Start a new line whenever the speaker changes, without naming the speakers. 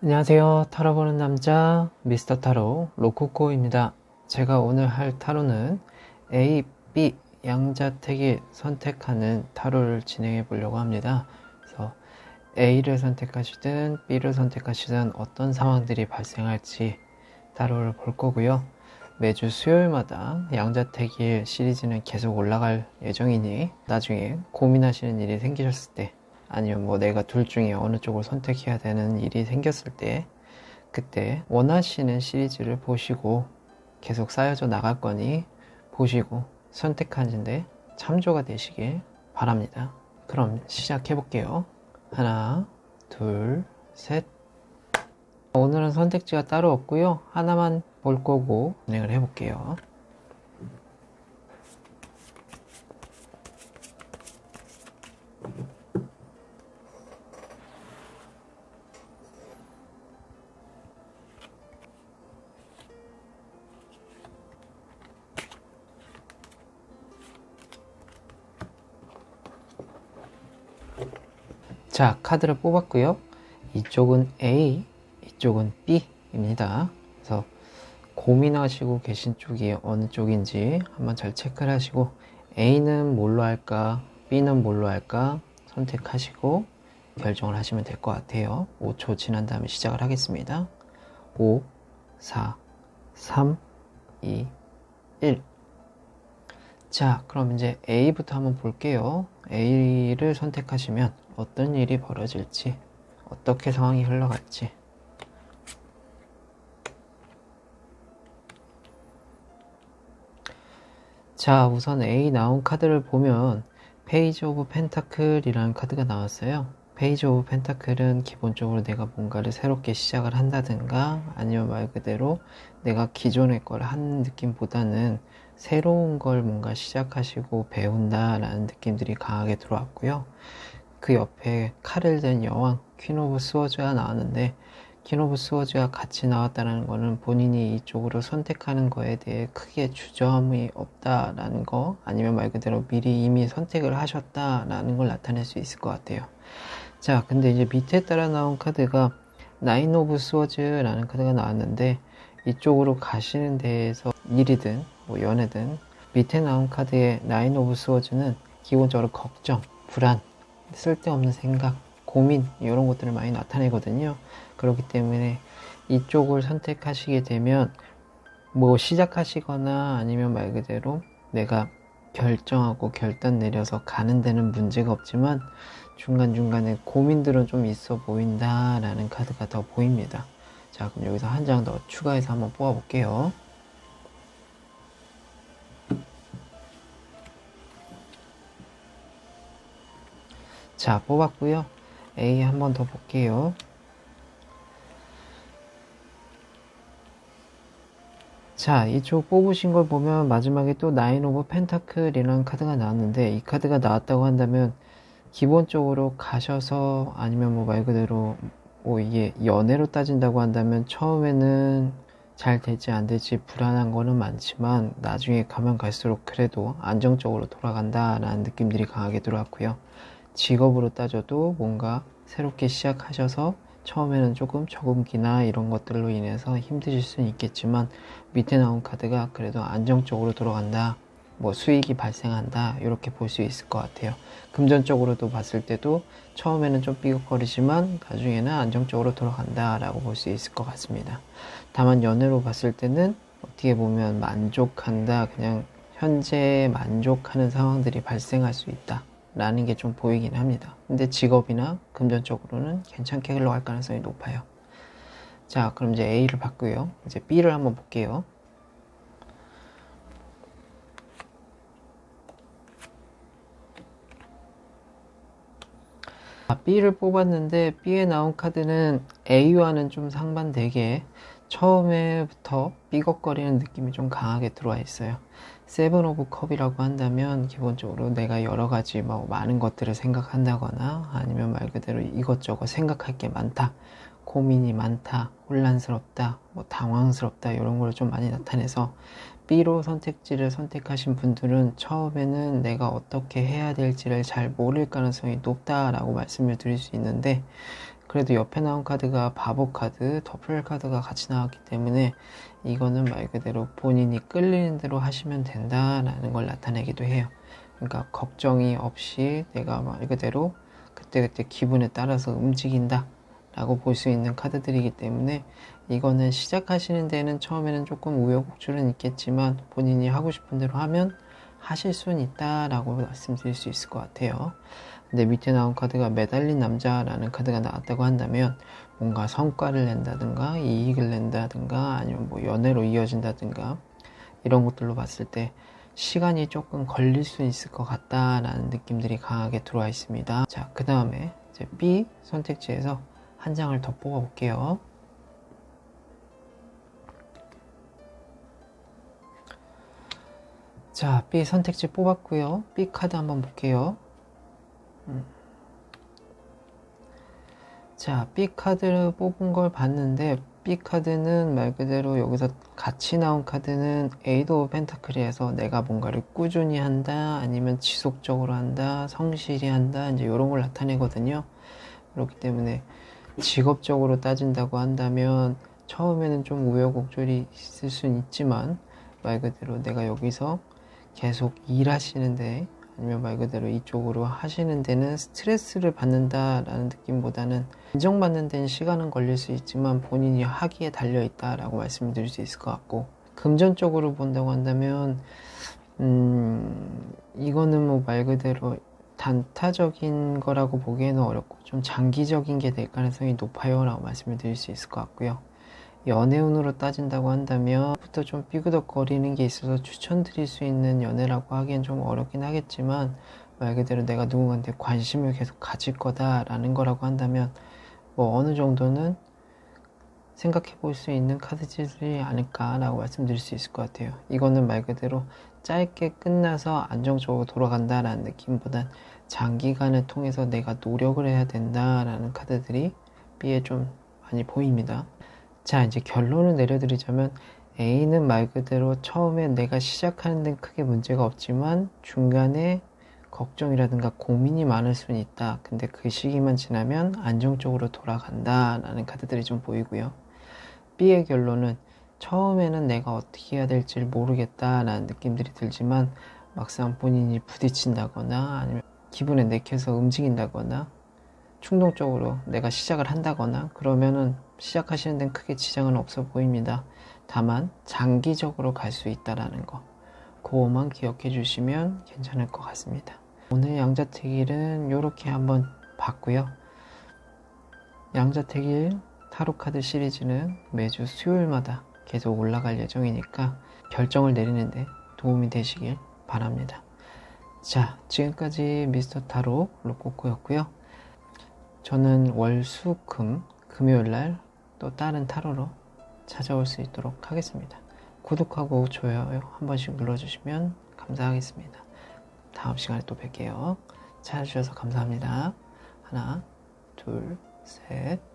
안녕하세요. 타로 보는 남자 미스터 타로 로코코입니다. 제가 오늘 할 타로는 A, B 양자택일 선택하는 타로를 진행해 보려고 합니다. 그래서 A를 선택하시든 B를 선택하시든 어떤 상황들이 발생할지 타로를 볼 거고요. 매주 수요일마다 양자택일 시리즈는 계속 올라갈 예정이니 나중에 고민하시는 일이 생기셨을 때 아니면 내가 둘 중에 어느 쪽을 선택해야 되는 일이 생겼을 때 그때 원하시는 시리즈를 보시고 계속 쌓여져 나갈 거니 보시고 선택하는데 참조가 되시길 바랍니다. 그럼 시작해 볼게요. 하나, 둘, 셋. 오늘은 선택지가 따로 없고요. 하나만 볼 거고 진행을 해 볼게요. 자, 카드를 뽑았고요. 이쪽은 A, 이쪽은 B입니다. 그래서 고민하시고 계신 쪽이 어느 쪽인지 한번 잘 체크를 하시고 A는 뭘로 할까, B는 뭘로 할까 선택하시고 결정을 하시면 될 것 같아요. 5초 지난 다음에 시작을 하겠습니다. 5, 4, 3, 2, 1. 자, 그럼 이제 A부터 한번 볼게요. A를 선택하시면 어떤 일이 벌어질지, 어떻게 상황이 흘러갈지. 자, 우선 A 나온 카드를 보면 페이지 오브 펜타클이라는 카드가 나왔어요. 페이지 오브 펜타클은 기본적으로 내가 뭔가를 새롭게 시작을 한다든가 아니면 말 그대로 내가 기존의 걸 하는 느낌보다는 새로운 걸 뭔가 시작하시고 배운다라는 느낌들이 강하게 들어왔고요. 그 옆에 칼을 든 여왕 퀸 오브 스워즈가 나왔는데 퀸 오브 스워즈가 같이 나왔다는 거는 본인이 이쪽으로 선택하는 거에 대해 크게 주저함이 없다라는 거, 아니면 말 그대로 미리 이미 선택을 하셨다라는 걸 나타낼 수 있을 것 같아요. 자, 근데 이제 밑에 따라 나온 카드가 나인 오브 스워즈라는 카드가 나왔는데 이쪽으로 가시는 데에서 일이든 연애든 밑에 나온 카드의 나인 오브 스워즈는 기본적으로 걱정, 불안, 쓸데없는 생각, 고민 이런 것들을 많이 나타내거든요. 그렇기 때문에 이쪽을 선택하시게 되면 시작하시거나 아니면 말 그대로 내가 결정하고 결단 내려서 가는 데는 문제가 없지만 중간중간에 고민들은 좀 있어 보인다라는 카드가 더 보입니다. 자, 그럼 여기서 한 장 더 추가해서 한번 뽑아 볼게요. 자, 뽑았고요. A 한 번 더 볼게요. 자, 이쪽 뽑으신 걸 보면 마지막에 또 나인 오브 펜타클이라는 카드가 나왔는데 이 카드가 나왔다고 한다면 기본적으로 가셔서 아니면 말 그대로 이게 연애로 따진다고 한다면 처음에는 잘 될지 안 될지 불안한 거는 많지만 나중에 가면 갈수록 그래도 안정적으로 돌아간다라는 느낌들이 강하게 들어왔고요. 직업으로 따져도 뭔가 새롭게 시작하셔서 처음에는 조금 적응기나 이런 것들로 인해서 힘드실 수는 있겠지만 밑에 나온 카드가 그래도 안정적으로 돌아간다, 수익이 발생한다 이렇게 볼 수 있을 것 같아요. 금전적으로도 봤을 때도 처음에는 좀 삐걱거리지만 나중에는 안정적으로 돌아간다 라고 볼 수 있을 것 같습니다. 다만 연애로 봤을 때는 어떻게 보면 만족한다, 그냥 현재 만족하는 상황들이 발생할 수 있다 라는 게 좀 보이긴 합니다. 근데 직업이나 금전적으로는 괜찮게 흘러갈 가능성이 높아요. 자, 그럼 이제 A를 봤고요. 이제 B를 한번 볼게요. B를 뽑았는데 B에 나온 카드는 A와는 좀 상반되게 처음에부터 삐걱거리는 느낌이 좀 강하게 들어와 있어요. 세븐 오브 컵이라고 한다면 기본적으로 내가 여러 가지 많은 것들을 생각한다거나 아니면 말 그대로 이것저것 생각할 게 많다, 고민이 많다, 혼란스럽다, 당황스럽다 이런 걸 좀 많이 나타내서 B로 선택지를 선택하신 분들은 처음에는 내가 어떻게 해야 될지를 잘 모를 가능성이 높다라고 말씀을 드릴 수 있는데, 그래도 옆에 나온 카드가 바보 카드, 더플 카드가 같이 나왔기 때문에 이거는 말 그대로 본인이 끌리는 대로 하시면 된다라는 걸 나타내기도 해요. 그러니까 걱정이 없이 내가 말 그대로 그때그때 기분에 따라서 움직인다 라고 볼 수 있는 카드들이기 때문에 이거는 시작하시는 데는 처음에는 조금 우여곡절은 있겠지만 본인이 하고 싶은 대로 하면 하실 수는 있다라고 말씀드릴 수 있을 것 같아요. 근데 밑에 나온 카드가 매달린 남자라는 카드가 나왔다고 한다면 뭔가 성과를 낸다든가 이익을 낸다든가 아니면 뭐 연애로 이어진다든가 이런 것들로 봤을 때 시간이 조금 걸릴 수 있을 것 같다라는 느낌들이 강하게 들어와 있습니다. 자, 그 다음에 이제 B 선택지에서 한 장을 더 뽑아 볼게요. 자, B 선택지 뽑았고요. B 카드 한번 볼게요. 자, B 카드를 뽑은 걸 봤는데 B 카드는 말 그대로 여기서 같이 나온 카드는 에이드 오브 펜타클에서 내가 뭔가를 꾸준히 한다, 아니면 지속적으로 한다, 성실히 한다, 이제 이런 걸 나타내거든요. 그렇기 때문에 직업적으로 따진다고 한다면 처음에는 좀 우여곡절이 있을 수는 있지만 말 그대로 내가 여기서 계속 일하시는데 아니면 말 그대로 이쪽으로 하시는 데는 스트레스를 받는다라는 느낌보다는 인정받는 데는 시간은 걸릴 수 있지만 본인이 하기에 달려있다라고 말씀드릴 수 있을 것 같고, 금전적으로 본다고 한다면 이거는 뭐 말 그대로 단타적인 거라고 보기에는 어렵고 좀 장기적인 게 될 가능성이 높아요 라고 말씀을 드릴 수 있을 것 같고요. 연애운으로 따진다고 한다면 부터 좀 삐그덕거리는 게 있어서 추천드릴 수 있는 연애라고 하기엔 좀 어렵긴 하겠지만 말 그대로 내가 누군가한테 관심을 계속 가질 거다라는 거라고 한다면 뭐 어느 정도는 생각해 볼 수 있는 카드들이 아닐까라고 말씀드릴 수 있을 것 같아요. 이거는 말 그대로 짧게 끝나서 안정적으로 돌아간다라는 느낌보단 장기간을 통해서 내가 노력을 해야 된다라는 카드들이 B에 좀 많이 보입니다. 자, 이제 결론을 내려드리자면 A는 말 그대로 처음에 내가 시작하는 데는 크게 문제가 없지만 중간에 걱정이라든가 고민이 많을 수는 있다. 근데 그 시기만 지나면 안정적으로 돌아간다 라는 카드들이 좀 보이고요. B의 결론은 처음에는 내가 어떻게 해야 될지 모르겠다 라는 느낌들이 들지만 막상 본인이 부딪힌다거나 아니면 기분에 내켜서 움직인다거나 충동적으로 내가 시작을 한다거나 그러면은 시작하시는 데는 크게 지장은 없어 보입니다. 다만 장기적으로 갈 수 있다라는 거, 그거만 기억해 주시면 괜찮을 것 같습니다. 오늘 양자택일은 이렇게 한번 봤고요. 양자택일 타로카드 시리즈는 매주 수요일마다 계속 올라갈 예정이니까 결정을 내리는데 도움이 되시길 바랍니다. 자, 지금까지 미스터 타로 로꼬코였고요. 저는 월, 수, 금, 금요일날 또 다른 타로로 찾아올 수 있도록 하겠습니다. 구독하고 좋아요 한 번씩 눌러주시면 감사하겠습니다. 다음 시간에 또 뵐게요. 찾아주셔서 감사합니다. 하나, 둘, 셋.